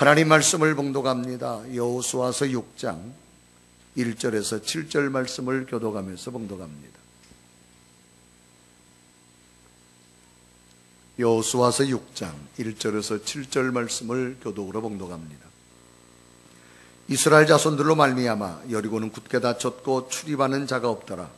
하나님 말씀을 봉독합니다. 여호수아서 6장 1절에서 7절 말씀을 교독하면서 봉독합니다. 여호수아서 6장 1절에서 7절 말씀을 교독으로 봉독합니다. 이스라엘 자손들로 말미암아 여리고는 굳게 닫혔고 출입하는 자가 없더라.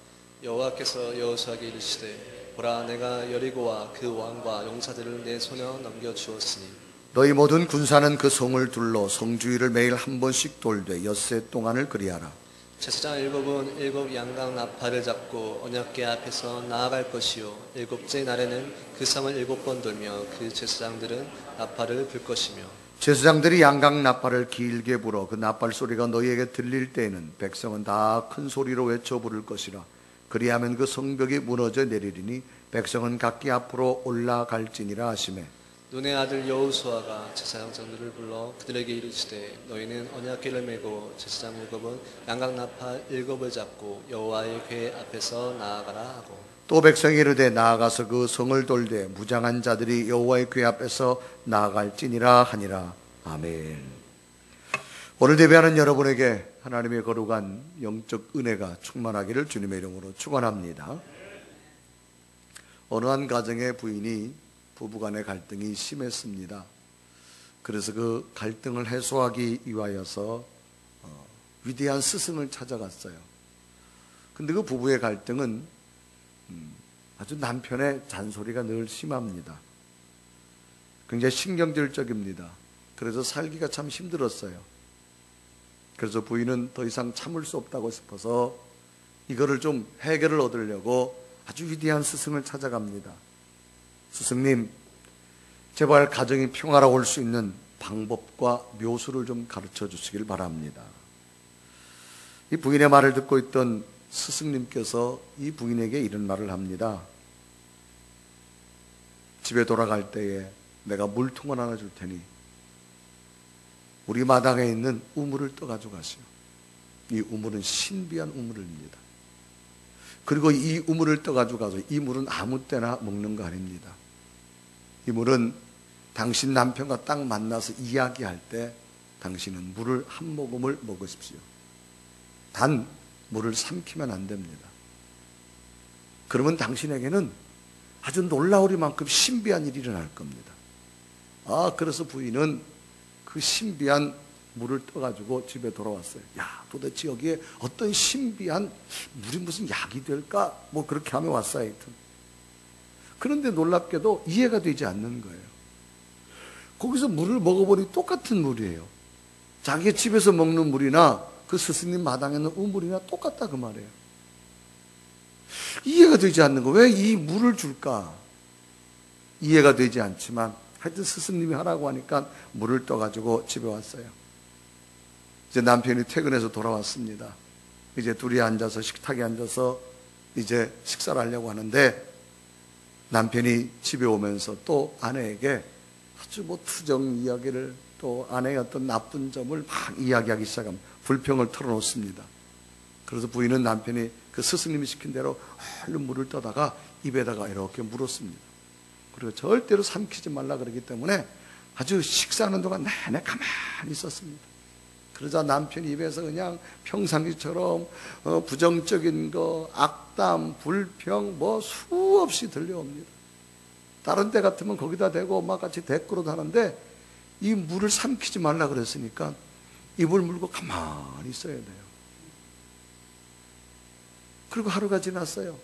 여호와께서 여호수아에게 이르시되 보라, 내가 여리고와 그 왕과 용사들을 내 손에 넘겨주었으니 너희 모든 군사는 그 성을 둘러 성주위를 매일 한 번씩 돌되 엿새 동안을 그리하라. 제사장 7은 7 양각 나팔을 잡고 언약궤 앞에서 나아갈 것이요, 7째 날에는 그 성을 7번 돌며 그 제사장들은 나팔을 불 것이며, 제사장들이 양각 나팔을 길게 불어 그 나팔 소리가 너희에게 들릴 때에는 백성은 다 큰 소리로 외쳐 부를 것이라. 그리하면 그 성벽이 무너져 내리리니 백성은 각기 앞으로 올라갈지니라 하시매, 눈의 아들 여호수아가 제사장들을 불러 그들에게 이르시되 너희는 언약궤를 메고 제사장 7은 양각 나팔 7을 잡고 여호와의 궤 앞에서 나아가라 하고, 또 백성이 이르되 나아가서 그 성을 돌되 무장한 자들이 여호와의 궤 앞에서 나아갈지니라 하니라. 아멘. 오늘 예배하는 여러분에게 하나님의 거룩한 영적 은혜가 충만하기를 주님의 이름으로 축원합니다. 어느 한 가정의 부인이 부부간의 갈등이 심했습니다. 그래서 그 갈등을 해소하기 위하여서 위대한 스승을 찾아갔어요. 근데 그 부부의 갈등은 아주 남편의 잔소리가 늘 심합니다. 굉장히 신경질적입니다. 그래서 살기가 참 힘들었어요. 그래서 부인은 더 이상 참을 수 없다고 싶어서 이거를 좀 해결을 얻으려고 아주 위대한 스승을 찾아갑니다. 스승님, 제발 가정이 평화로워 올 수 있는 방법과 묘수를 좀 가르쳐 주시길 바랍니다. 이 부인의 말을 듣고 있던 스승님께서 이 부인에게 이런 말을 합니다. 집에 돌아갈 때에 내가 물통을 하나 줄 테니 우리 마당에 있는 우물을 떠가지고 가시오. 이 우물은 신비한 우물입니다. 그리고 이 우물을 떠가지고 가서 이 물은 아무 때나 먹는 거 아닙니다. 이 물은 당신 남편과 딱 만나서 이야기할 때 당신은 물을 한 모금을 먹으십시오. 단 물을 삼키면 안 됩니다. 그러면 당신에게는 아주 놀라우리만큼 신비한 일이 일어날 겁니다. 그래서 부인은 그 신비한 물을 떠가지고 집에 돌아왔어요. 야, 도대체 여기에 어떤 신비한 물이 무슨 약이 될까? 뭐 그렇게 하며 왔어요. 하여튼. 그런데 놀랍게도 이해가 되지 않는 거예요. 거기서 물을 먹어보니 똑같은 물이에요. 자기 집에서 먹는 물이나 그 스승님 마당에 있는 우물이나 똑같다 그 말이에요. 이해가 되지 않는 거. 왜 이 물을 줄까? 이해가 되지 않지만 하여튼 스승님이 하라고 하니까 물을 떠가지고 집에 왔어요. 이제 남편이 퇴근해서 돌아왔습니다. 이제 둘이 앉아서 식탁에 앉아서 이제 식사를 하려고 하는데 남편이 집에 오면서 또 아내에게 아주 투정 이야기를, 또 아내의 어떤 나쁜 점을 막 이야기하기 시작합니다. 불평을 털어놓습니다. 그래서 부인은 남편이 그 스승님이 시킨 대로 얼른 물을 떠다가 입에다가 이렇게 물었습니다. 그리고 절대로 삼키지 말라 그러기 때문에 아주 식사하는 동안 내내 가만히 있었습니다. 그러자 남편 입에서 그냥 평상시처럼 부정적인 거, 악담, 불평 뭐 수없이 들려옵니다. 다른 때 같으면 거기다 대고 막 같이 대꾸로 하는데 이 물을 삼키지 말라 그랬으니까 입을 물고 가만히 있어야 돼요. 그리고 하루가 지났어요.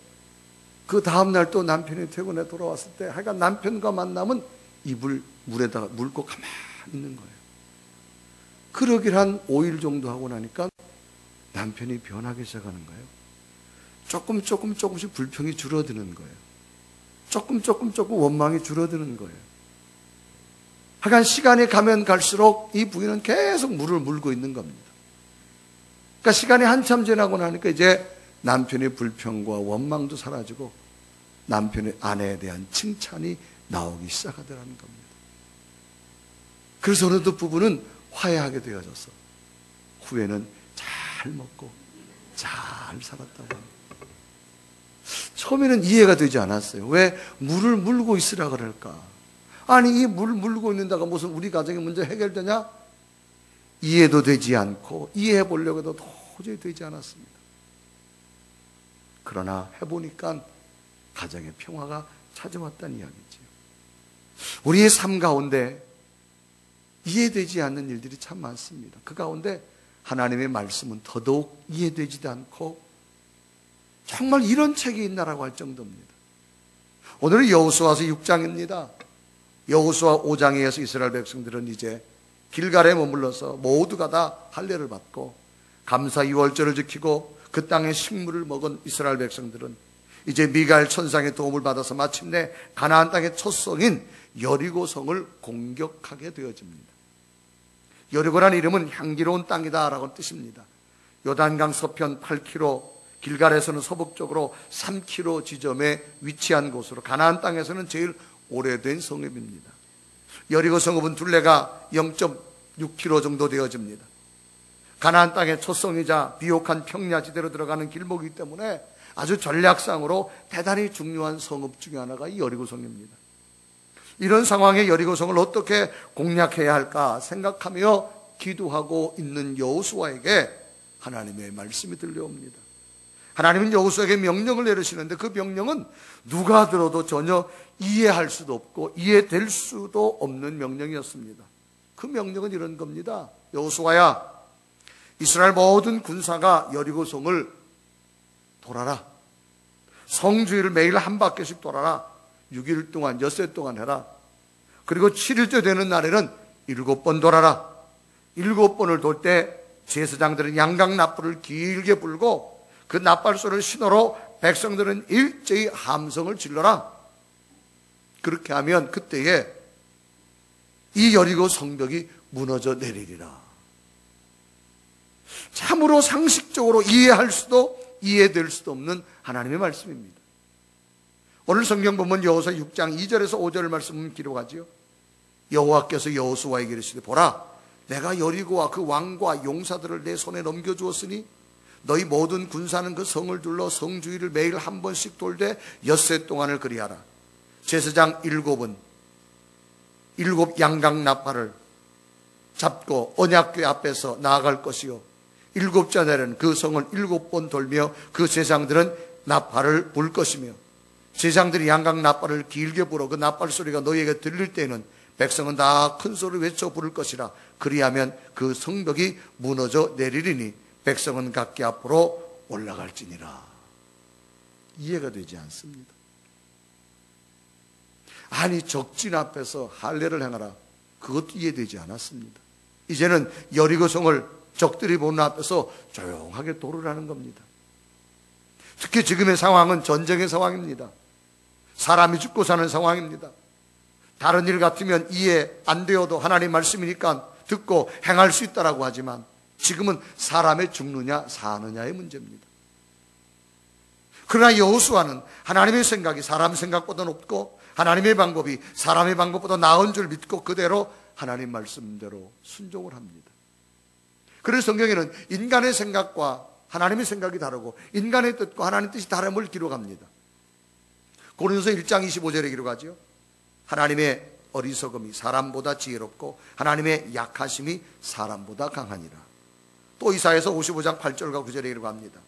그 다음날 또 남편이 퇴근해 돌아왔을 때 하여간 남편과 만나면 입을 물에다가 물고 가만히 있는 거예요. 그러길 한 5일 정도 하고 나니까 남편이 변하기 시작하는 거예요. 조금씩 불평이 줄어드는 거예요. 조금 원망이 줄어드는 거예요. 하여간 시간이 가면 갈수록 이 부인은 계속 물을 물고 있는 겁니다. 그러니까 시간이 한참 지나고 나니까 이제 남편의 불평과 원망도 사라지고 남편의 아내에 대한 칭찬이 나오기 시작하더라는 겁니다. 그래서 어느덧 부부는 화해하게 되어져서 후에는 잘 먹고 잘 살았다고 합니다. 처음에는 이해가 되지 않았어요. 왜 물을 물고 있으라 그럴까? 아니 이 물 물고 있는다가 무슨 우리 가정의 문제 해결되냐? 이해도 되지 않고 이해해 보려고 해도 도저히 되지 않았습니다. 그러나 해보니까 가정의 평화가 찾아왔다는 이야기죠. 우리의 삶 가운데 이해되지 않는 일들이 참 많습니다. 그 가운데 하나님의 말씀은 더더욱 이해되지도 않고 정말 이런 책이 있나라고 할 정도입니다. 오늘은 여호수아서 6장입니다. 여호수아 5장에 의해서 이스라엘 백성들은 이제 길갈에 머물러서 모두가 다 할례를 받고 감사 유월절을 지키고 그 땅의 식물을 먹은 이스라엘 백성들은 이제 미가엘 천상의 도움을 받아서 마침내 가나안 땅의 첫 성인 여리고성을 공격하게 되어집니다. 여리고란 이름은 향기로운 땅이다라고 뜻입니다. 요단강 서편 8km, 길갈에서는 서북쪽으로 3km 지점에 위치한 곳으로 가나안 땅에서는 제일 오래된 성읍입니다. 여리고 성읍은 둘레가 0.6km 정도 되어집니다. 가나안 땅의 첫 성이자 비옥한 평야지대로 들어가는 길목이기 때문에 아주 전략상으로 대단히 중요한 성읍 중에 하나가 이 여리고성입니다. 이런 상황에 여리고성을 어떻게 공략해야 할까 생각하며 기도하고 있는 여호수아에게 하나님의 말씀이 들려옵니다. 하나님은 여호수아에게 명령을 내리시는데 그 명령은 누가 들어도 전혀 이해할 수도 없고 이해될 수도 없는 명령이었습니다. 그 명령은 이런 겁니다. 여호수아야, 이스라엘 모든 군사가 여리고성을 돌아라. 성주위를 매일 한 바퀴씩 돌아라. 6일 동안, 엿새 동안 해라. 그리고 7일째 되는 날에는 7번 돌아라. 7번을 돌 때 제사장들은 양각 나팔을 길게 불고 그 나팔 소리를 신호로 백성들은 일제히 함성을 질러라. 그렇게 하면 그때에 이 여리고 성벽이 무너져 내리리라. 참으로 상식적으로 이해할 수도 이해될 수도 없는 하나님의 말씀입니다. 오늘 성경 보면 여호수아 6장 2절에서 5절 말씀을 기록하지요. 여호와께서 여호수아에게 이르시되 보라, 내가 여리고와 그 왕과 용사들을 내 손에 넘겨주었으니 너희 모든 군사는 그 성을 둘러 성 주위를 매일 한 번씩 돌되 엿새 동안을 그리하라. 제사장 7은 7 양각 나팔을 잡고 언약궤 앞에서 나아갈 것이요 7째 날에는 그 성을 7번 돌며 그 제사장들은 나팔을 불 것이며 제사장들이 양각 나팔을 길게 불어 그 나팔 소리가 너희에게 들릴 때에는 백성은 다 큰 소리를 외쳐 부를 것이라. 그리하면 그 성벽이 무너져 내리리니 백성은 각기 앞으로 올라갈지니라. 이해가 되지 않습니다. 아니, 적진 앞에서 할례를 행하라. 그것도 이해되지 않았습니다. 이제는 여리고성을 적들이 보는 앞에서 조용하게 돌으라는 겁니다. 특히 지금의 상황은 전쟁의 상황입니다. 사람이 죽고 사는 상황입니다. 다른 일 같으면 이해 안 되어도 하나님 말씀이니까 듣고 행할 수 있다라고 하지만 지금은 사람의 죽느냐 사느냐의 문제입니다. 그러나 여호수아는 하나님의 생각이 사람 생각보다 높고 하나님의 방법이 사람의 방법보다 나은 줄 믿고 그대로 하나님 말씀대로 순종을 합니다. 그래서 성경에는 인간의 생각과 하나님의 생각이 다르고 인간의 뜻과 하나님의 뜻이 다름을 기록합니다. 고린도서 1장 25절에 기록하죠. 하나님의 어리석음이 사람보다 지혜롭고 하나님의 약하심이 사람보다 강하니라. 또 이사야서 55장 8절과 9절에 기록합니다.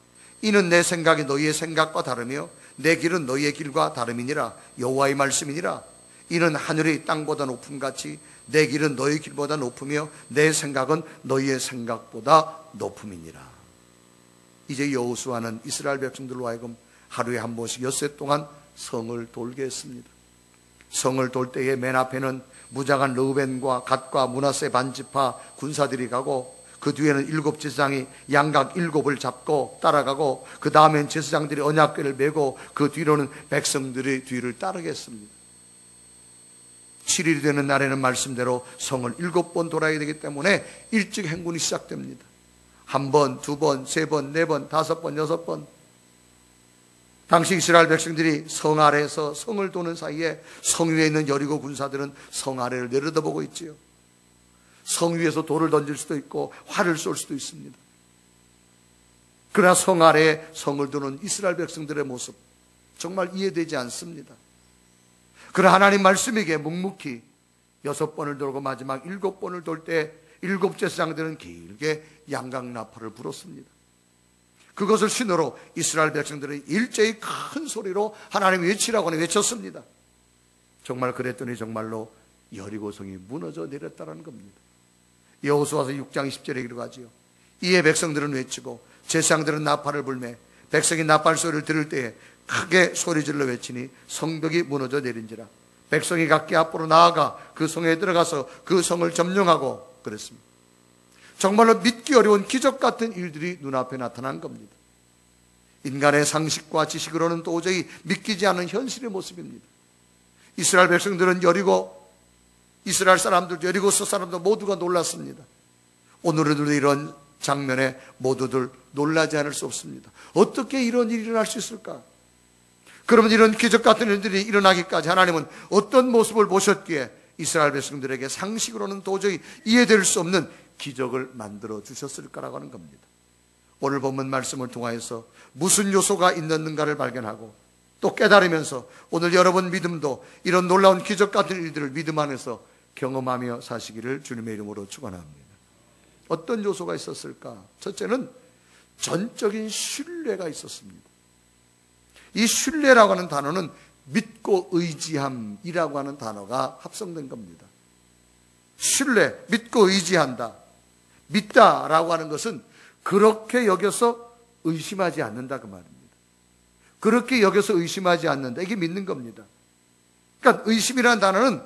이는 내 생각이 너희의 생각과 다르며 내 길은 너희의 길과 다름이니라. 여호와의 말씀이니라. 이는 하늘이 땅보다 높음같이 내 길은 너희 길보다 높으며 내 생각은 너희의 생각보다 높음이니라. 이제 여호수아는 이스라엘 백성들로 하여금 하루에 한 번씩 엿새 동안 성을 돌게 했습니다. 성을 돌 때에 맨 앞에는 무장한 르우벤과 갓과 므낫세 반지파 군사들이 가고 그 뒤에는 7 제사장이 양각 7을 잡고 따라가고 그 다음엔 제사장들이 언약궤를 메고 그 뒤로는 백성들이 뒤를 따르겠습니다. 7일이 되는 날에는 말씀대로 성을 7번 돌아야 되기 때문에 일찍 행군이 시작됩니다. 1번, 2번, 3번, 4번, 5번, 6번. 당시 이스라엘 백성들이 성 아래에서 성을 도는 사이에 성 위에 있는 여리고 군사들은 성 아래를 내려다보고 있지요. 성 위에서 돌을 던질 수도 있고 활을 쏠 수도 있습니다. 그러나 성 아래에 성을 두는 이스라엘 백성들의 모습 정말 이해되지 않습니다. 그러나 하나님 말씀에게 묵묵히 6번을 돌고 마지막 7번을 돌 때 일곱 제사장들은 길게 양강나팔을 불었습니다. 그것을 신호로 이스라엘 백성들은 일제히 큰 소리로 하나님 외치라고 하니 외쳤습니다. 정말 그랬더니 정말로 여리고성이 무너져 내렸다는 겁니다. 여호수아서 6장 10절에 기록하지요. 이에 백성들은 외치고 제사장들은 나팔을 불매 백성이 나팔 소리를 들을 때에 크게 소리질러 외치니 성벽이 무너져 내린지라. 백성이 각기 앞으로 나아가 그 성에 들어가서 그 성을 점령하고 그랬습니다. 정말로 믿기 어려운 기적 같은 일들이 눈앞에 나타난 겁니다. 인간의 상식과 지식으로는 도저히 믿기지 않는 현실의 모습입니다. 이스라엘 백성들은 이스라엘 사람들, 여리고서 사람들 모두가 놀랐습니다. 오늘도 이런 장면에 모두들 놀라지 않을 수 없습니다. 어떻게 이런 일이 일어날 수 있을까? 그러면 이런 기적 같은 일들이 일어나기까지 하나님은 어떤 모습을 보셨기에 이스라엘 백성들에게 상식으로는 도저히 이해될 수 없는 기적을 만들어 주셨을까라고 하는 겁니다. 오늘 본문 말씀을 통하여서 무슨 요소가 있는가를 발견하고 또 깨달으면서 오늘 여러분 믿음도 이런 놀라운 기적 같은 일들을 믿음 안에서 경험하며 사시기를 주님의 이름으로 축원합니다. 어떤 요소가 있었을까? 첫째는 전적인 신뢰가 있었습니다. 이 신뢰라고 하는 단어는 믿고 의지함이라고 하는 단어가 합성된 겁니다. 신뢰, 믿고 의지한다. 믿다라고 하는 것은 그렇게 여겨서 의심하지 않는다 그 말입니다. 그렇게 여겨서 의심하지 않는다. 이게 믿는 겁니다. 그러니까 의심이라는 단어는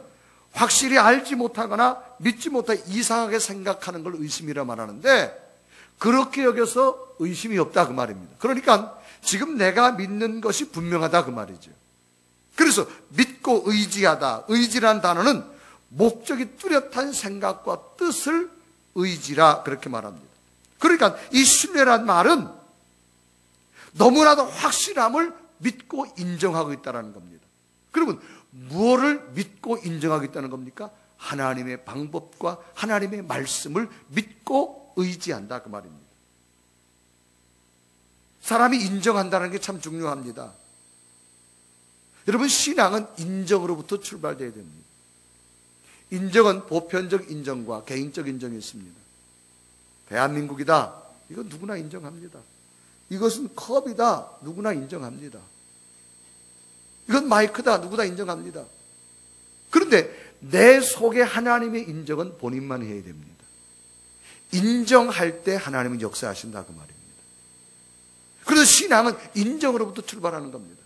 확실히 알지 못하거나 믿지 못하고 이상하게 생각하는 걸 의심이라 말하는데 그렇게 여겨서 의심이 없다 그 말입니다. 그러니까 지금 내가 믿는 것이 분명하다 그 말이죠. 그래서 믿고 의지하다. 의지라는 단어는 목적이 뚜렷한 생각과 뜻을 의지라 그렇게 말합니다. 그러니까 이 신뢰란 말은 너무나도 확실함을 믿고 인정하고 있다는 겁니다. 그러면 무엇을 믿고 인정하고 있다는 겁니까? 하나님의 방법과 하나님의 말씀을 믿고 의지한다 그 말입니다. 사람이 인정한다는 게 참 중요합니다. 여러분 신앙은 인정으로부터 출발되어야 됩니다. 인정은 보편적 인정과 개인적 인정이 있습니다. 대한민국이다. 이건 누구나 인정합니다. 이것은 컵이다. 누구나 인정합니다. 이건 마이크다. 누구나 인정합니다. 그런데 내 속에 하나님의 인정은 본인만 해야 됩니다. 인정할 때 하나님은 역사하신다 그 말입니다. 그래서 신앙은 인정으로부터 출발하는 겁니다.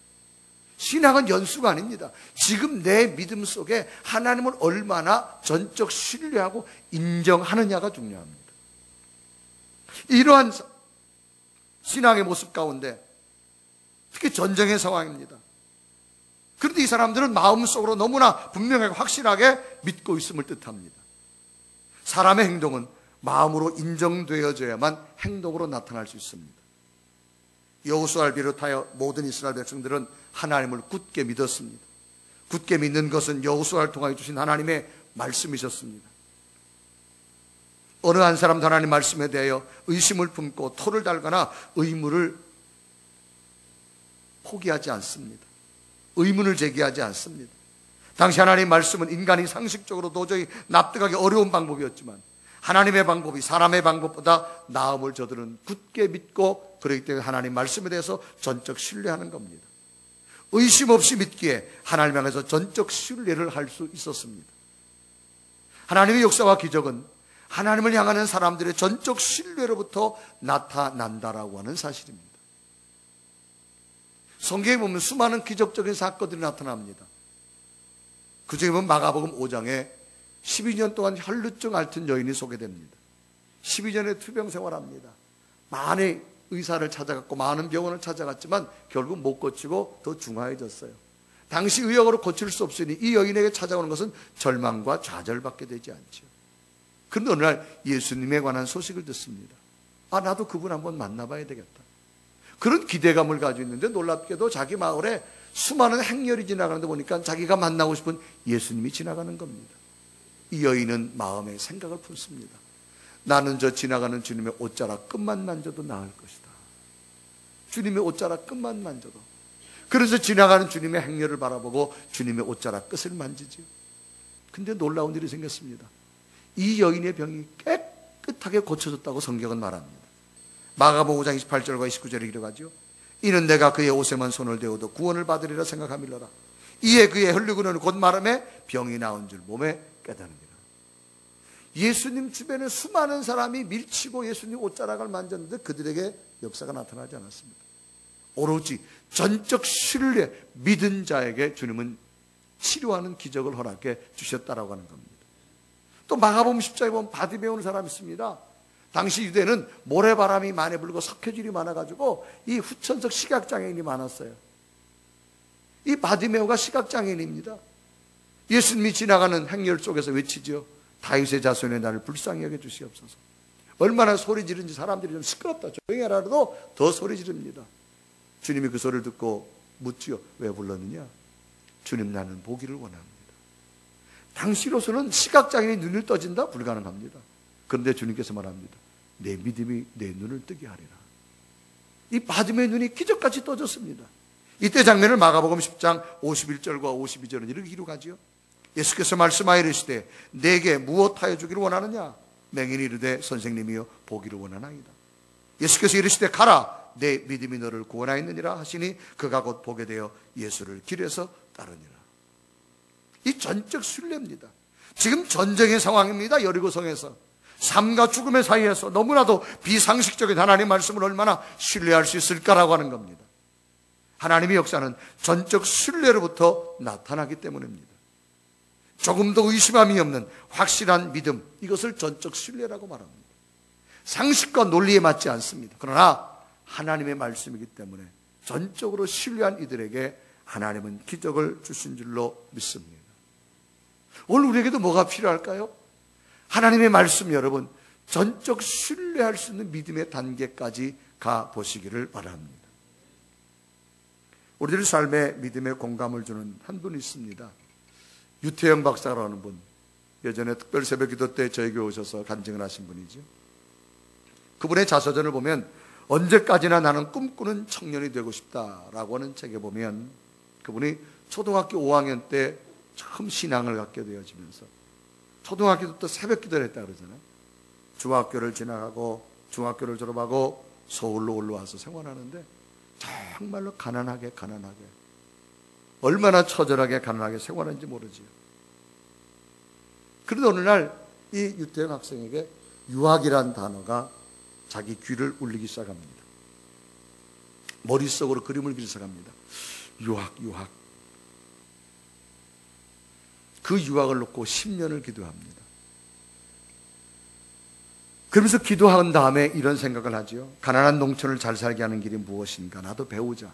신앙은 연수가 아닙니다. 지금 내 믿음 속에 하나님을 얼마나 전적 신뢰하고 인정하느냐가 중요합니다. 이러한 신앙의 모습 가운데 특히 전쟁의 상황입니다. 그런데 이 사람들은 마음속으로 너무나 분명하게 확실하게 믿고 있음을 뜻합니다. 사람의 행동은 마음으로 인정되어져야만 행동으로 나타날 수 있습니다. 여호수아를 비롯하여 모든 이스라엘 백성들은 하나님을 굳게 믿었습니다. 굳게 믿는 것은 여호수아를 통하여 주신 하나님의 말씀이셨습니다. 어느 한 사람도 하나님 말씀에 대하여 의심을 품고 토를 달거나 의문을 포기하지 않습니다. 의문을 제기하지 않습니다. 당시 하나님의 말씀은 인간이 상식적으로 도저히 납득하기 어려운 방법이었지만 하나님의 방법이 사람의 방법보다 나음을 저들은 굳게 믿고 그렇기 때문에 하나님 말씀에 대해서 전적 신뢰하는 겁니다. 의심 없이 믿기에 하나님 향해서 전적 신뢰를 할 수 있었습니다. 하나님의 역사와 기적은 하나님을 향하는 사람들의 전적 신뢰로부터 나타난다라고 하는 사실입니다. 성경에 보면 수많은 기적적인 사건들이 나타납니다. 그 중에 보면 마가복음 5장에 12년 동안 혈루증 앓던 여인이 소개됩니다. 12년의 투병 생활합니다. 많은 의사를 찾아갔고 많은 병원을 찾아갔지만 결국 못 고치고 더 중하해졌어요. 당시 의학으로 고칠 수 없으니 이 여인에게 찾아오는 것은 절망과 좌절밖에 되지 않죠. 그런데 어느 날 예수님에 관한 소식을 듣습니다. 아, 나도 그분 한번 만나봐야 되겠다. 그런 기대감을 가지고 있는데 놀랍게도 자기 마을에 수많은 행렬이 지나가는데 보니까 자기가 만나고 싶은 예수님이 지나가는 겁니다. 이 여인은 마음에 생각을 품습니다. 나는 저 지나가는 주님의 옷자락 끝만 만져도 나을 것이다. 주님의 옷자락 끝만 만져도. 그래서 지나가는 주님의 행렬을 바라보고 주님의 옷자락 끝을 만지지요. 근데 놀라운 일이 생겼습니다. 이 여인의 병이 깨끗하게 고쳐졌다고 성경은 말합니다. 마가복음 5장 28절과 29절에 이르가지요. 이는 내가 그의 옷에만 손을 대어도 구원을 받으리라 생각함일러라. 이에 그의 흘리고 흐르는 곧 마름에 병이 나온 줄 몸에 깨달음이라. 예수님 주변에 수많은 사람이 밀치고 예수님 옷자락을 만졌는데 그들에게 역사가 나타나지 않았습니다. 오로지 전적 신뢰, 믿은 자에게 주님은 치료하는 기적을 허락해 주셨다라고 하는 겁니다. 또 마가복음 10장에 보면 바디메오는 사람이 있습니다. 당시 유대는 모래바람이 많이 불고 석회질이 많아가지고 이 후천적 시각장애인이 많았어요. 이 바디메오가 시각장애인입니다. 예수님이 지나가는 행렬 속에서 외치죠. 다윗의 자손의 나를 불쌍히 여겨 주시옵소서. 얼마나 소리 지르는지 사람들이 좀 시끄럽다 조용히 하라도 더 소리 지릅니다. 주님이 그 소리를 듣고 묻지요. 왜 불렀느냐? 주님, 나는 보기를 원합니다. 당시로서는 시각장애인이 눈을 떠진다? 불가능합니다. 그런데 주님께서 말합니다. 내 믿음이 내 눈을 뜨게 하리라. 이 바디메오의 눈이 기적같이 떠졌습니다. 이때 장면을 마가복음 10장 51절과 52절은 이렇게 기록하지요. 예수께서 말씀하여 이르시되 내게 무엇하여 주기를 원하느냐? 맹인이 이르되 선생님이여 보기를 원하나이다. 예수께서 이르시되 가라, 내 믿음이 너를 구원하였느니라 하시니 그가 곧 보게 되어 예수를 길에서 따르니라. 이 전적 신뢰입니다. 지금 전쟁의 상황입니다. 여리고성에서 삶과 죽음의 사이에서 너무나도 비상식적인 하나님의 말씀을 얼마나 신뢰할 수 있을까라고 하는 겁니다. 하나님의 역사는 전적 신뢰로부터 나타나기 때문입니다. 조금도 의심함이 없는 확실한 믿음, 이것을 전적 신뢰라고 말합니다. 상식과 논리에 맞지 않습니다. 그러나 하나님의 말씀이기 때문에 전적으로 신뢰한 이들에게 하나님은 기적을 주신 줄로 믿습니다. 오늘 우리에게도 뭐가 필요할까요? 하나님의 말씀, 여러분, 전적 신뢰할 수 있는 믿음의 단계까지 가보시기를 바랍니다. 우리들 삶에 믿음에 공감을 주는 한 분이 있습니다. 유태영 박사라는 분, 예전에 특별 새벽 기도 때 저희 교회 오셔서 간증을 하신 분이죠. 그분의 자서전을 보면 언제까지나 나는 꿈꾸는 청년이 되고 싶다라고 하는 책에 보면 그분이 초등학교 5학년 때 처음 신앙을 갖게 되어지면서 초등학교 때부터 새벽 기도를 했다 그러잖아요. 중학교를 지나가고 중학교를 졸업하고 서울로 올라와서 생활하는데 정말로 가난하게 얼마나 처절하게 가난하게 생활하는지 모르지요. 그런데 어느 날 이 유태영 학생에게 유학이란 단어가 자기 귀를 울리기 시작합니다. 머릿속으로 그림을 그리기 시작합니다. 유학. 그 유학을 놓고 10년을 기도합니다. 그러면서 기도한 다음에 이런 생각을 하죠. 가난한 농촌을 잘 살게 하는 길이 무엇인가? 나도 배우자.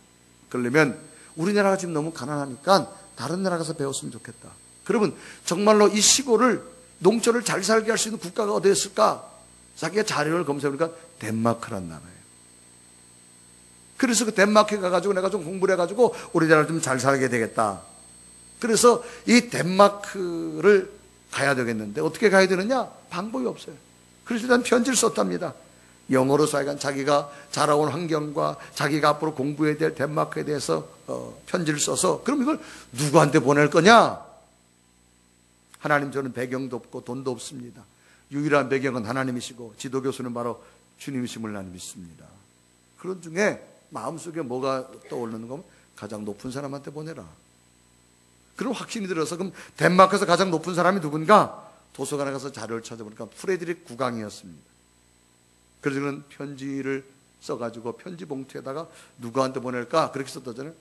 그러려면 우리나라가 지금 너무 가난하니까 다른 나라 가서 배웠으면 좋겠다. 그러면 정말로 이 시골을 농촌을 잘 살게 할 수 있는 국가가 어디 있을까? 자기가 자료를 검색해보니까 덴마크란 나라예요. 그래서 그 덴마크에 가가지고 내가 좀 공부를 해가지고 우리나라를 좀 잘 살게 되겠다. 그래서 이 덴마크를 가야 되겠는데 어떻게 가야 되느냐? 방법이 없어요. 그래서 일단 편지를 썼답니다. 영어로 써야간 자기가 자라온 환경과 자기가 앞으로 공부해야 될 덴마크에 대해서 편지를 써서 그럼 이걸 누구한테 보낼 거냐? 하나님, 저는 배경도 없고 돈도 없습니다. 유일한 배경은 하나님이시고 지도교수는 바로 주님이심을 나는 믿습니다. 그런 중에 마음속에 뭐가 떠오르는 거면 가장 높은 사람한테 보내라. 그런 확신이 들어서 그럼 덴마크에서 가장 높은 사람이 누군가? 도서관에 가서 자료를 찾아보니까 프레드릭 국왕이었습니다. 그래서 그는 편지를 써가지고 편지 봉투에다가 누구한테 보낼까? 그렇게 썼다잖아요.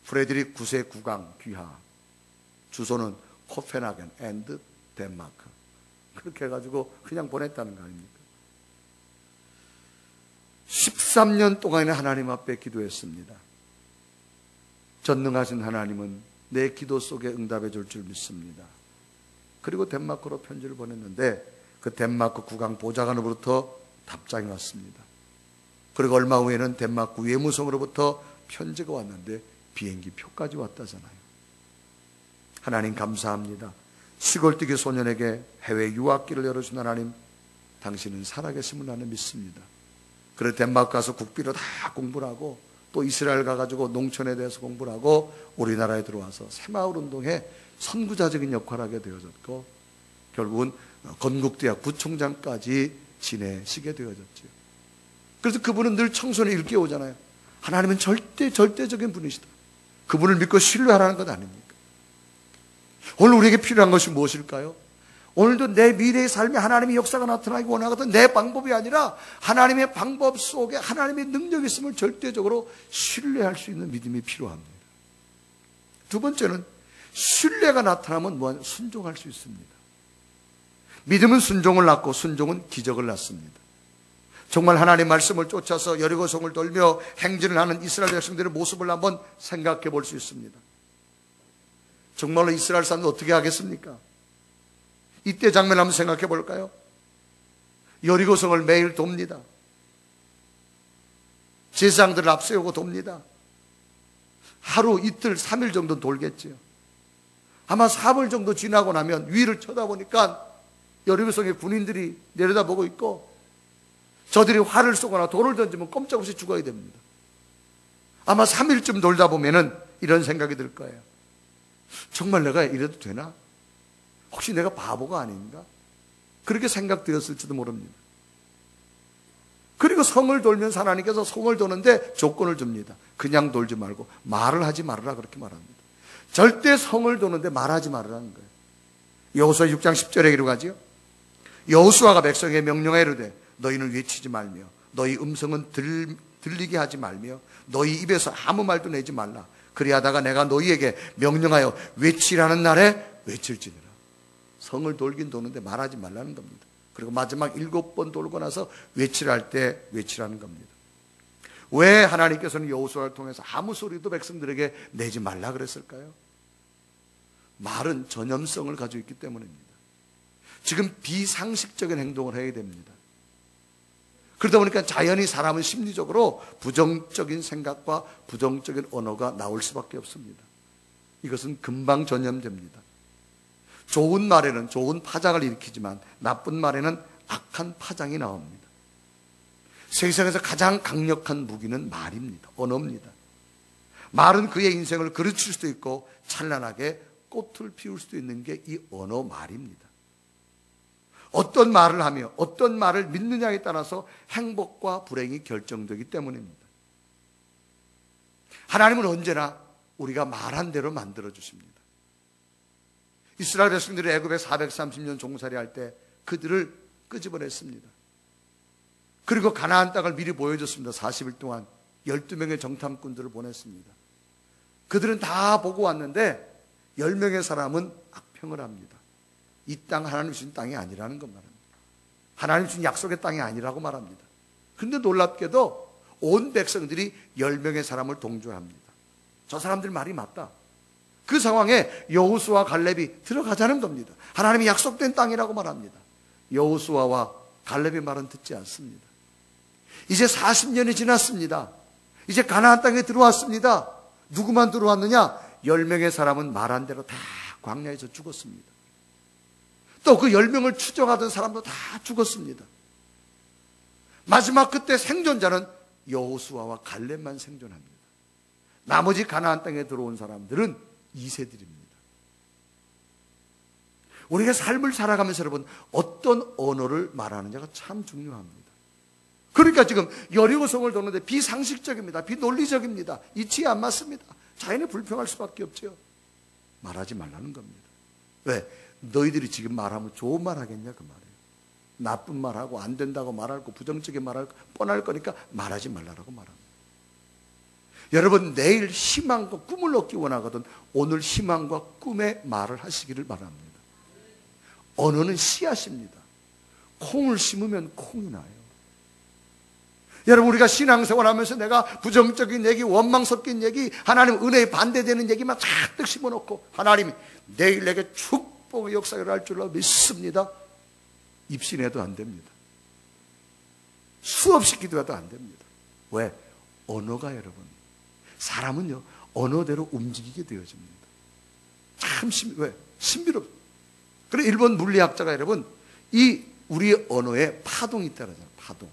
프레드릭 9세 국왕 귀하. 주소는 코펜하겐 앤드 덴마크. 그렇게 해가지고 그냥 보냈다는 거 아닙니까? 13년 동안이나 하나님 앞에 기도했습니다. 전능하신 하나님은 내 기도 속에 응답해 줄 줄 믿습니다. 그리고 덴마크로 편지를 보냈는데 그 덴마크 국왕 보좌관으로부터 답장이 왔습니다. 그리고 얼마 후에는 덴마크 외무성으로부터 편지가 왔는데 비행기 표까지 왔다잖아요. 하나님 감사합니다. 시골뜨기 소년에게 해외 유학길을 열어준 하나님, 당신은 살아계심을 나는 믿습니다. 그래서 덴마크 가서 국비로 다 공부를 하고 또 이스라엘 가가지고 농촌에 대해서 공부를 하고 우리나라에 들어와서 새마을 운동에 선구자적인 역할을 하게 되어졌고 결국은 건국대학 부총장까지 지내시게 되어졌죠. 그래서 그분은 늘 청소년을 일깨우잖아요. 하나님은 절대적인 분이시다. 그분을 믿고 신뢰하라는 것 아닙니까? 오늘 우리에게 필요한 것이 무엇일까요? 오늘도 내 미래의 삶에 하나님의 역사가 나타나기 원하거든 내 방법이 아니라 하나님의 방법 속에 하나님의 능력이 있음을 절대적으로 신뢰할 수 있는 믿음이 필요합니다. 두 번째는 신뢰가 나타나면 순종할 수 있습니다. 믿음은 순종을 낳고 순종은 기적을 낳습니다. 정말 하나님의 말씀을 쫓아서 여리고성을 돌며 행진을 하는 이스라엘 백성들의 모습을 한번 생각해 볼 수 있습니다. 정말로 이스라엘 사람들 어떻게 하겠습니까? 이때 장면 한번 생각해 볼까요? 여리고성을 매일 돕니다. 제사장들을 앞세우고 돕니다. 하루, 이틀, 3일 정도 돌겠지요. 아마 4월 정도 지나고 나면 위를 쳐다보니까 여리고성의 군인들이 내려다보고 있고 저들이 활을 쏘거나 돌을 던지면 꼼짝없이 죽어야 됩니다. 아마 3일쯤 돌다 보면은 이런 생각이 들 거예요. 정말 내가 이래도 되나? 혹시 내가 바보가 아닌가? 그렇게 생각되었을지도 모릅니다. 그리고 성을 돌면서 하나님께서 성을 도는데 조건을 줍니다. 그냥 돌지 말고 말을 하지 말아라 그렇게 말합니다. 절대 성을 도는데 말하지 말라는 거예요. 여호수아 6장 10절에 이르가지요. 여호수아가 백성에게 명령하여 이르되 너희는 외치지 말며 너희 음성은 들리게 하지 말며 너희 입에서 아무 말도 내지 말라. 그리하다가 내가 너희에게 명령하여 외치라는 날에 외칠지니라. 성을 돌긴 도는데 말하지 말라는 겁니다. 그리고 마지막 7번 돌고 나서 외치라 할 때 외치라는 겁니다. 왜 하나님께서는 여호수아를 통해서 아무 소리도 백성들에게 내지 말라 그랬을까요? 말은 전염성을 가지고 있기 때문입니다. 지금 비상식적인 행동을 해야 됩니다. 그러다 보니까 자연히 사람은 심리적으로 부정적인 생각과 부정적인 언어가 나올 수밖에 없습니다. 이것은 금방 전염됩니다. 좋은 말에는 좋은 파장을 일으키지만 나쁜 말에는 악한 파장이 나옵니다. 세상에서 가장 강력한 무기는 말입니다. 언어입니다. 말은 그의 인생을 그르칠 수도 있고 찬란하게 꽃을 피울 수도 있는 게 이 언어 말입니다. 어떤 말을 하며 어떤 말을 믿느냐에 따라서 행복과 불행이 결정되기 때문입니다. 하나님은 언제나 우리가 말한 대로 만들어 주십니다. 이스라엘 백성들이 애굽에 430년 종살이 할 때 그들을 끄집어냈습니다. 그리고 가나안 땅을 미리 보여줬습니다. 40일 동안 12명의 정탐꾼들을 보냈습니다. 그들은 다 보고 왔는데 10명의 사람은 악평을 합니다. 이 땅 하나님 주신 땅이 아니라는 것 말합니다. 하나님 주신 약속의 땅이 아니라고 말합니다. 그런데 놀랍게도 온 백성들이 10명의 사람을 동조합니다. 저 사람들 말이 맞다. 그 상황에 여호수아와 갈렙이 들어가자는 겁니다. 하나님이 약속된 땅이라고 말합니다. 여호수아와 갈렙의 말은 듣지 않습니다. 이제 40년이 지났습니다. 이제 가나안 땅에 들어왔습니다. 누구만 들어왔느냐? 10명의 사람은 말한 대로 다 광야에서 죽었습니다. 또 그 10명을 추정하던 사람도 다 죽었습니다. 마지막 그때 생존자는 여호수아와 갈렙만 생존합니다. 나머지 가나안 땅에 들어온 사람들은 2세들입니다. 우리가 삶을 살아가면서 여러분 어떤 언어를 말하느냐가 참 중요합니다. 그러니까 지금 여리고성을 도는데 비상식적입니다. 비논리적입니다. 이치에 안 맞습니다. 자연히 불평할 수밖에 없죠. 말하지 말라는 겁니다. 왜? 너희들이 지금 말하면 좋은 말 하겠냐 그 말이에요. 나쁜 말하고 안 된다고 말하고 부정적인 말하고 뻔할 거니까 말하지 말라라고 말합니다. 여러분 내일 희망과 꿈을 얻기 원하거든 오늘 희망과 꿈의 말을 하시기를 바랍니다. 언어는 씨앗입니다. 콩을 심으면 콩이 나요. 여러분 우리가 신앙생활하면서 내가 부정적인 얘기, 원망 섞인 얘기, 하나님 은혜에 반대되는 얘기만 잔뜩 심어놓고 하나님이 내일 내게 축복의 역사를 할 줄로 믿습니다. 입신해도 안 됩니다. 수없이 기도해도 안 됩니다. 왜? 언어가 여러분 사람은요 언어대로 움직이게 되어집니다. 참 신비롭습니다. 그래 일본 물리학자가 여러분 이 우리의 언어에 파동이 있다고 하잖아요. 파동.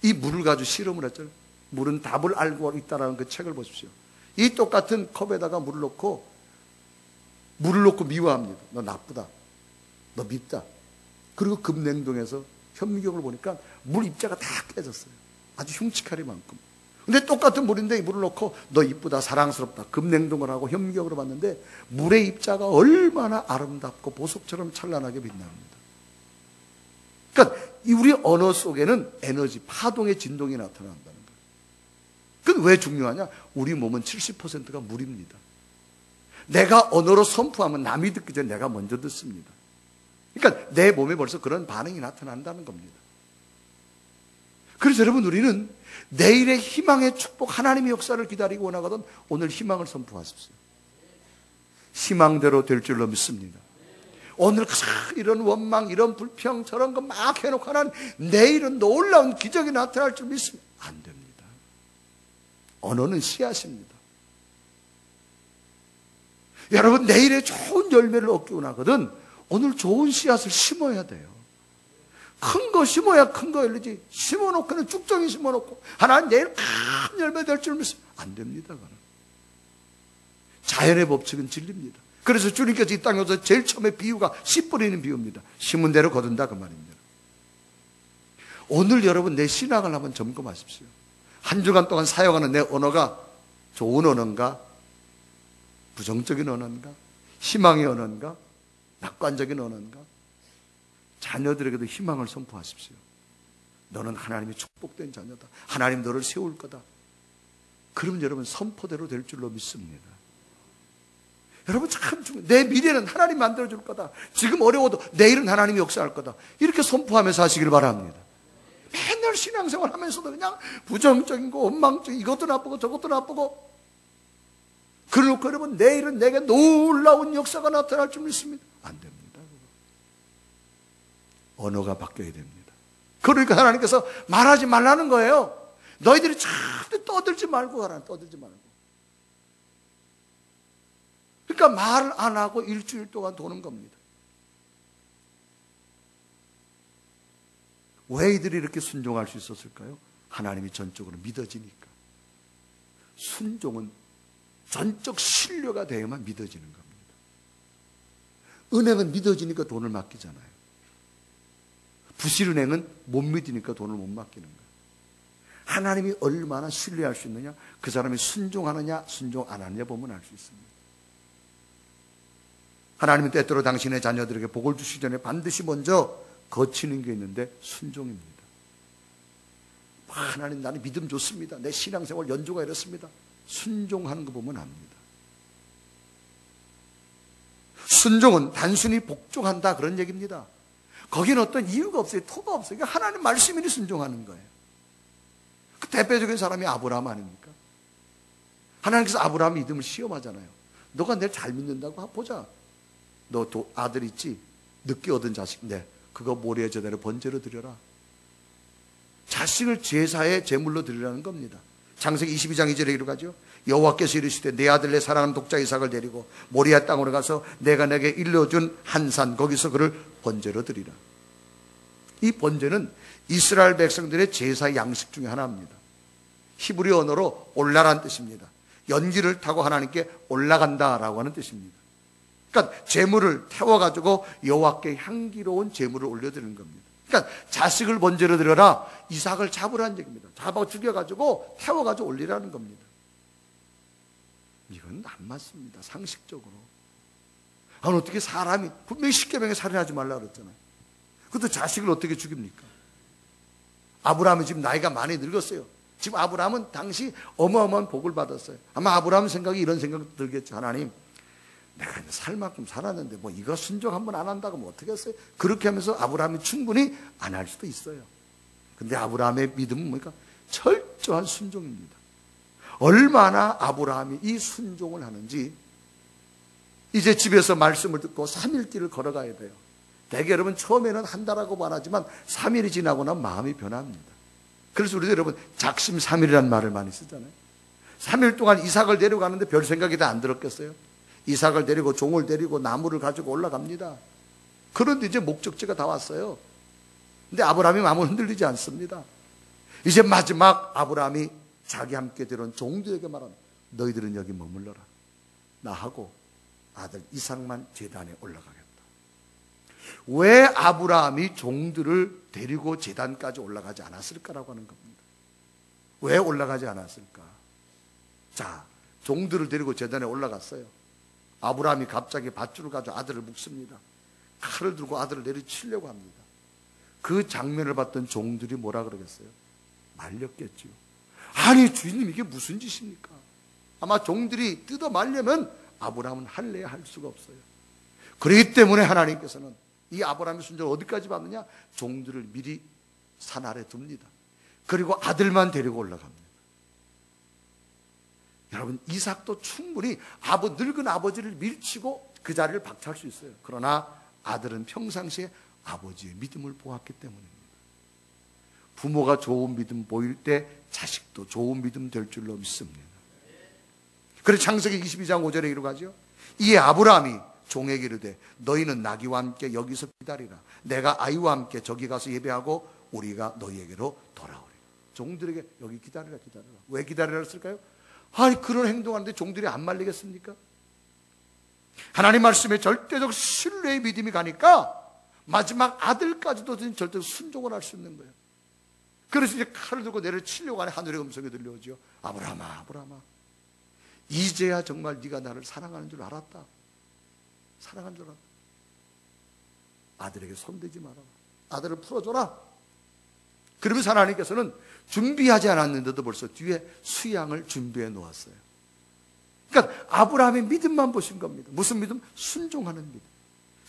이 물을 가지고 실험을 했죠. 물은 답을 알고 있다라는 그 책을 보십시오. 이 똑같은 컵에다가 물을 넣고 미워합니다. 너 나쁘다. 너 밉다. 그리고 급냉동에서 현미경을 보니까 물 입자가 다 깨졌어요. 아주 흉측하리만큼. 근데 똑같은 물인데 이 물을 넣고 너 이쁘다, 사랑스럽다, 급냉동을 하고 현미경으로 봤는데 물의 입자가 얼마나 아름답고 보석처럼 찬란하게 빛납니다. 그러니까 우리 언어 속에는 에너지, 파동의 진동이 나타난다는 거예요. 그건 왜 중요하냐? 우리 몸은 70%가 물입니다. 내가 언어로 선포하면 남이 듣기 전에 내가 먼저 듣습니다. 그러니까 내 몸에 벌써 그런 반응이 나타난다는 겁니다. 그래서 여러분, 우리는 내일의 희망의 축복, 하나님의 역사를 기다리고 원하거든 오늘 희망을 선포하십시오. 희망대로 될 줄로 믿습니다. 오늘 이런 원망, 이런 불평, 저런 거 막 해놓고 하나님 내일은 놀라운 기적이 나타날 줄 믿습니다. 안 됩니다. 언어는 씨앗입니다. 여러분, 내일의 좋은 열매를 얻기 원하거든 오늘 좋은 씨앗을 심어야 돼요. 큰 거 심어야 큰 거 열리지. 심어놓고는 쭉정이 심어놓고 하나님 내일 큰 열매 될 줄 믿습니다. 안 됩니다. 그건. 자연의 법칙은 진리입니다. 그래서 주님께서 이 땅에 오셔서 제일 처음에 비유가 씨 뿌리는 비유입니다. 심은 대로 거둔다 그 말입니다. 오늘 여러분 내 신앙을 한번 점검하십시오. 한 주간 동안 사용하는 내 언어가 좋은 언어인가? 부정적인 언어인가? 희망의 언어인가? 낙관적인 언어인가? 자녀들에게도 희망을 선포하십시오. 너는 하나님의 축복된 자녀다. 하나님 너를 세울 거다. 그럼 여러분 선포대로 될 줄로 믿습니다. 여러분 참 중요해요. 내 미래는 하나님 만들어줄 거다. 지금 어려워도 내일은 하나님이 역사할 거다. 이렇게 선포하면서 하시길 바랍니다. 맨날 신앙생활 하면서도 그냥 부정적인 거, 원망적인 이것도 나쁘고 저것도 나쁘고 그러놓고 여러분 내일은 내게 놀라운 역사가 나타날 줄 믿습니다. 안 됩니다. 언어가 바뀌어야 됩니다. 그러니까 하나님께서 말하지 말라는 거예요. 너희들이 절대 떠들지 말고 가라. 떠들지 말고. 그러니까 말을 안 하고 일주일 동안 도는 겁니다. 왜 이들이 이렇게 순종할 수 있었을까요? 하나님이 전적으로 믿어지니까. 순종은 전적 신뢰가 되어야만 믿어지는 겁니다. 은행은 믿어지니까 돈을 맡기잖아요. 부실은행은 못 믿으니까 돈을 못 맡기는 거예요. 하나님이 얼마나 신뢰할 수 있느냐? 그 사람이 순종하느냐 순종 안 하느냐 보면 알 수 있습니다. 하나님은 때때로 당신의 자녀들에게 복을 주시기 전에 반드시 먼저 거치는 게 있는데 순종입니다. 하나님 나는 믿음 좋습니다. 내 신앙생활 연조가 이렇습니다. 순종하는 거 보면 압니다. 순종은 단순히 복종한다 그런 얘기입니다. 거기는 어떤 이유가 없어요. 토가 없어요. 그러니까 하나님 말씀이니 순종하는 거예요. 그 대표적인 사람이 아브라함 아닙니까? 하나님께서 아브라함 믿음을 시험하잖아요. 너가 내를 잘 믿는다고 보자. 너 아들 있지? 늦게 얻은 자식. 네. 그거 모리의 제대로 번제로 드려라. 자식을 제사에 제물로 드리라는 겁니다. 창세기 22장 2절에 이르가죠. 여호와께서 이르시되 내 아들 내 사랑하는 독자 이삭을 데리고 모리아 땅으로 가서 내가 내게 일러준 한 산 거기서 그를 번제로 드리라. 이 번제는 이스라엘 백성들의 제사 양식 중에 하나입니다. 히브리 언어로 올라란 뜻입니다. 연기를 타고 하나님께 올라간다라고 하는 뜻입니다. 그러니까 제물을 태워가지고 여호와께 향기로운 제물을 올려드리는 겁니다. 그러니까 자식을 번제로 드려라. 이삭을 잡으라는 얘기입니다. 잡아 죽여가지고 태워가지고 올리라는 겁니다. 이건 안 맞습니다. 상식적으로. 어떻게 사람이 분명히 십계명에 살인하지 말라 그랬잖아요. 그것도 자식을 어떻게 죽입니까? 아브라함이 지금 나이가 많이 늙었어요. 지금 아브라함은 당시 어마어마한 복을 받았어요. 아마 아브라함 생각이 이런 생각 들겠죠. 하나님, 내가 살 만큼 살았는데 뭐 이거 순종 한번 안 한다고 뭐 어떻게 했어요? 그렇게 하면서 아브라함이 충분히 안 할 수도 있어요. 근데 아브라함의 믿음은 뭐니까 철저한 순종입니다. 얼마나 아브라함이 이 순종을 하는지 이제 집에서 말씀을 듣고 3일길을 걸어가야 돼요. 대개 여러분 처음에는 한다라고 말하지만 3일이 지나고 나면 마음이 변합니다. 그래서 우리도 여러분 작심 3일이라는 말을 많이 쓰잖아요. 3일 동안 이삭을 데려가는데 별 생각이 다 안 들었겠어요? 이삭을 데리고 종을 데리고 나무를 가지고 올라갑니다. 그런데 이제 목적지가 다 왔어요. 근데 아브라함이 마음을 흔들리지 않습니다. 이제 마지막 아브라함이 자기 함께 들어온 종들에게 말합니다. 너희들은 여기 머물러라. 나하고 아들 이삭만 제단에 올라가겠다. 왜 아브라함이 종들을 데리고 제단까지 올라가지 않았을까라고 하는 겁니다. 왜 올라가지 않았을까? 자, 종들을 데리고 제단에 올라갔어요. 아브라함이 갑자기 밧줄을 가지고 아들을 묶습니다. 칼을 들고 아들을 내리치려고 합니다. 그 장면을 봤던 종들이 뭐라 그러겠어요? 말렸겠죠. 아니 주인님, 이게 무슨 짓입니까? 아마 종들이 뜯어 말려면 아브라함은 할래야 할 수가 없어요. 그렇기 때문에 하나님께서는 이 아브라함의 순종을 어디까지 받느냐? 종들을 미리 산 아래 둡니다. 그리고 아들만 데리고 올라갑니다. 여러분, 이삭도 충분히 늙은 아버지를 밀치고 그 자리를 박차할 수 있어요. 그러나 아들은 평상시에 아버지의 믿음을 보았기 때문입니다. 부모가 좋은 믿음 보일 때 자식도 좋은 믿음 될 줄로 믿습니다. 그래서 창세기 22장 5절에 이르고 가죠. 이에 아브라함이 종에게 이르되 너희는 나귀와 함께 여기서 기다리라. 내가 아이와 함께 저기 가서 예배하고 우리가 너희에게로 돌아오리라. 종들에게 여기 기다리라. 왜 기다리라 했을까요? 아니, 그런 행동하는데 종들이 안 말리겠습니까? 하나님 말씀에 절대적 신뢰의 믿음이 가니까 마지막 아들까지도 절대적 순종을 할 수 있는 거예요. 그래서 이제 칼을 들고 내려치려고 하는 하늘의 음성이 들려오죠. 아브라함아, 이제야 정말 네가 나를 사랑하는 줄 알았다. 사랑하는 줄 알았다. 아들에게 손대지 마라. 아들을 풀어줘라. 그러면서 하나님께서는 준비하지 않았는데도 벌써 뒤에 수양을 준비해 놓았어요. 그러니까 아브라함의 믿음만 보신 겁니다. 무슨 믿음? 순종하는 믿음.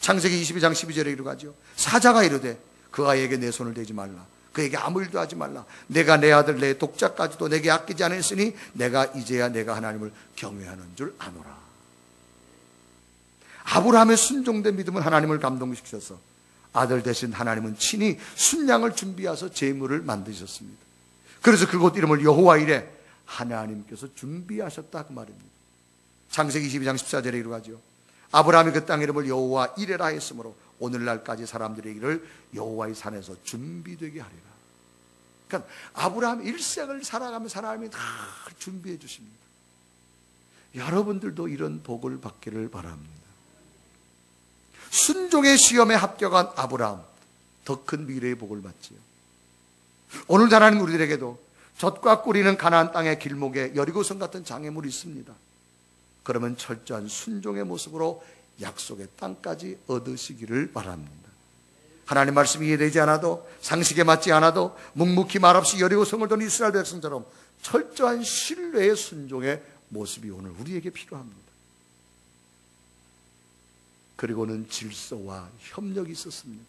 창세기 22장 12절에 이르고 가죠. 사자가 이르되 그 아이에게 내 손을 대지 말라. 그에게 아무 일도 하지 말라. 내가 내 아들 내 독자까지도 내게 아끼지 않았으니 내가 이제야 내가 하나님을 경외하는 줄 아노라. 아브라함의 순종된 믿음은 하나님을 감동시켜서 아들 대신 하나님은 친히 순양을 준비하셔서 제물을 만드셨습니다. 그래서 그곳 이름을 여호와 이레, 하나님께서 준비하셨다 그 말입니다. 창세기 22장 14절에 이르가죠. 아브라함이 그 땅 이름을 여호와 이레라 했으므로 오늘날까지 사람들의 이를 여호와의 산에서 준비되게 하리라. 그러니까 아브라함 일생을 살아가면서 하나님이 다 준비해 주십니다. 여러분들도 이런 복을 받기를 바랍니다. 순종의 시험에 합격한 아브라함, 더 큰 미래의 복을 받지요. 오늘 하나님 우리들에게도 젖과 꿀이는 가나안 땅의 길목에 여리고성 같은 장애물이 있습니다. 그러면 철저한 순종의 모습으로 약속의 땅까지 얻으시기를 바랍니다. 하나님 말씀이 이해되지 않아도, 상식에 맞지 않아도 묵묵히 말없이 여리고성을 돈 이스라엘 백성처럼 철저한 신뢰의 순종의 모습이 오늘 우리에게 필요합니다. 그리고는 질서와 협력이 있었습니다.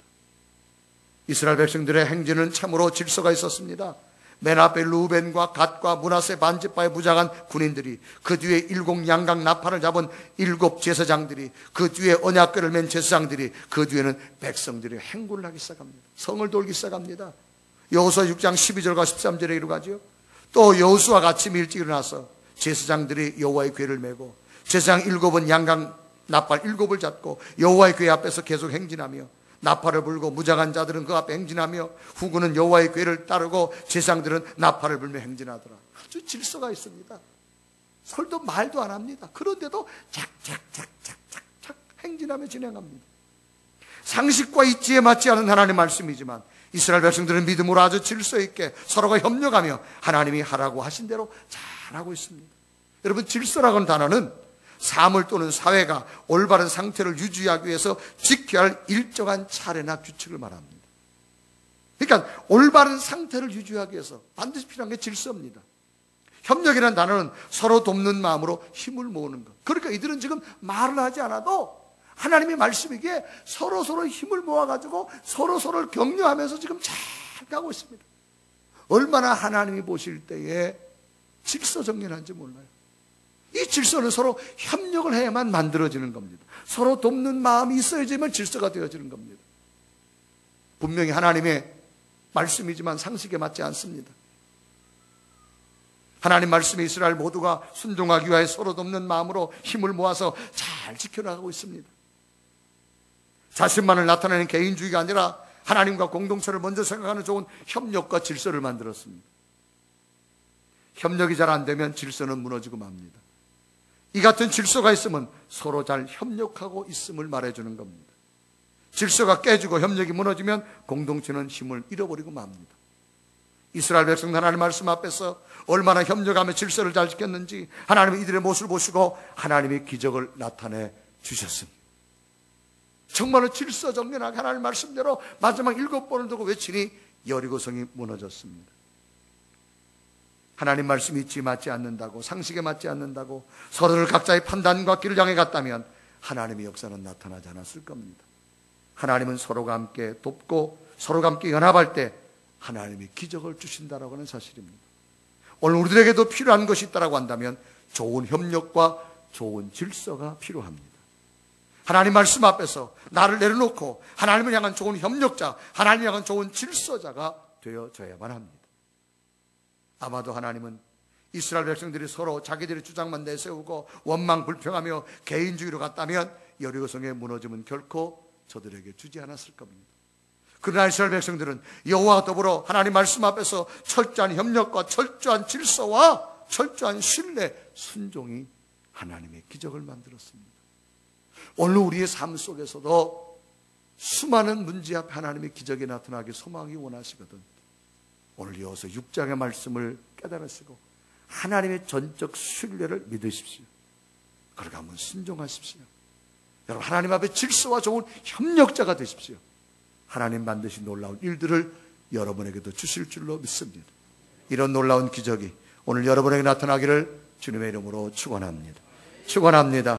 이스라엘 백성들의 행진은 참으로 질서가 있었습니다. 맨 앞에 루벤과 갓과 므낫세 반지파의 무장한 군인들이, 그 뒤에 7 양각 나팔을 잡은 7 제사장들이, 그 뒤에 언약궤를 맨 제사장들이, 그 뒤에는 백성들이 행군을 하기 시작합니다. 성을 돌기 시작합니다. 여호수아 6장 12절과 13절에 이르가지요. 또 여호수아가 아침 일찍 일어나서 제사장들이 여호와의 궤를 메고 제사장 7은 양각 나팔 7을 잡고 여호와의 궤 앞에서 계속 행진하며, 나팔을 불고 무장한 자들은 그 앞에 행진하며, 후군은 여호와의 궤를 따르고 제사장들은 나팔을 불며 행진하더라. 아주 질서가 있습니다. 설도 말도 안 합니다. 그런데도 착착착착착착 행진하며 진행합니다. 상식과 이치에 맞지 않은 하나님의 말씀이지만 이스라엘 백성들은 믿음으로 아주 질서 있게 서로가 협력하며 하나님이 하라고 하신 대로 잘하고 있습니다. 여러분, 질서라고 하는 단어는 사물 또는 사회가 올바른 상태를 유지하기 위해서 지켜야 할 일정한 차례나 규칙을 말합니다. 그러니까 올바른 상태를 유지하기 위해서 반드시 필요한 게 질서입니다. 협력이라는 단어는 서로 돕는 마음으로 힘을 모으는 것. 그러니까 이들은 지금 말을 하지 않아도 하나님의 말씀이기에 서로 힘을 모아가지고 서로를 격려하면서 지금 잘 가고 있습니다. 얼마나 하나님이 보실 때에 질서정연한지 몰라요. 이 질서는 서로 협력을 해야만 만들어지는 겁니다. 서로 돕는 마음이 있어야지만 질서가 되어지는 겁니다. 분명히 하나님의 말씀이지만 상식에 맞지 않습니다. 하나님 말씀에 이스라엘 모두가 순종하기 위해 서로 돕는 마음으로 힘을 모아서 잘 지켜나가고 있습니다. 자신만을 나타내는 개인주의가 아니라 하나님과 공동체를 먼저 생각하는 좋은 협력과 질서를 만들었습니다. 협력이 잘 안 되면 질서는 무너지고 맙니다. 이 같은 질서가 있으면 서로 잘 협력하고 있음을 말해주는 겁니다. 질서가 깨지고 협력이 무너지면 공동체는 힘을 잃어버리고 맙니다. 이스라엘 백성들 하나님 말씀 앞에서 얼마나 협력하며 질서를 잘 지켰는지 하나님이 이들의 모습을 보시고 하나님의 기적을 나타내 주셨습니다. 정말로 질서정연하게 하나님 말씀대로 마지막 7번을 두고 외치니 여리고성이 무너졌습니다. 하나님 말씀이 이치 맞지 않는다고, 상식에 맞지 않는다고 서로를 각자의 판단과 길을 향해 갔다면 하나님의 역사는 나타나지 않았을 겁니다. 하나님은 서로가 함께 돕고 서로가 함께 연합할 때 하나님이 기적을 주신다라고 하는 사실입니다. 오늘 우리들에게도 필요한 것이 있다고 한다면 좋은 협력과 좋은 질서가 필요합니다. 하나님 말씀 앞에서 나를 내려놓고 하나님을 향한 좋은 협력자, 하나님을 향한 좋은 질서자가 되어져야만 합니다. 아마도 하나님은 이스라엘 백성들이 서로 자기들의 주장만 내세우고 원망 불평하며 개인주의로 갔다면 여리고성의 무너짐은 결코 저들에게 주지 않았을 겁니다. 그러나 이스라엘 백성들은 여호와와 더불어 하나님 말씀 앞에서 철저한 협력과 철저한 질서와 철저한 신뢰, 순종이 하나님의 기적을 만들었습니다. 오늘 우리의 삶 속에서도 수많은 문제 앞에 하나님의 기적이 나타나기 소망이 원하시거든 오늘 이어서 6장의 말씀을 깨달으시고 하나님의 전적 신뢰를 믿으십시오. 그러고 한번 순종하십시오. 여러분, 하나님 앞에 질서와 좋은 협력자가 되십시오. 하나님 반드시 놀라운 일들을 여러분에게도 주실 줄로 믿습니다. 이런 놀라운 기적이 오늘 여러분에게 나타나기를 주님의 이름으로 축원합니다. 축원합니다.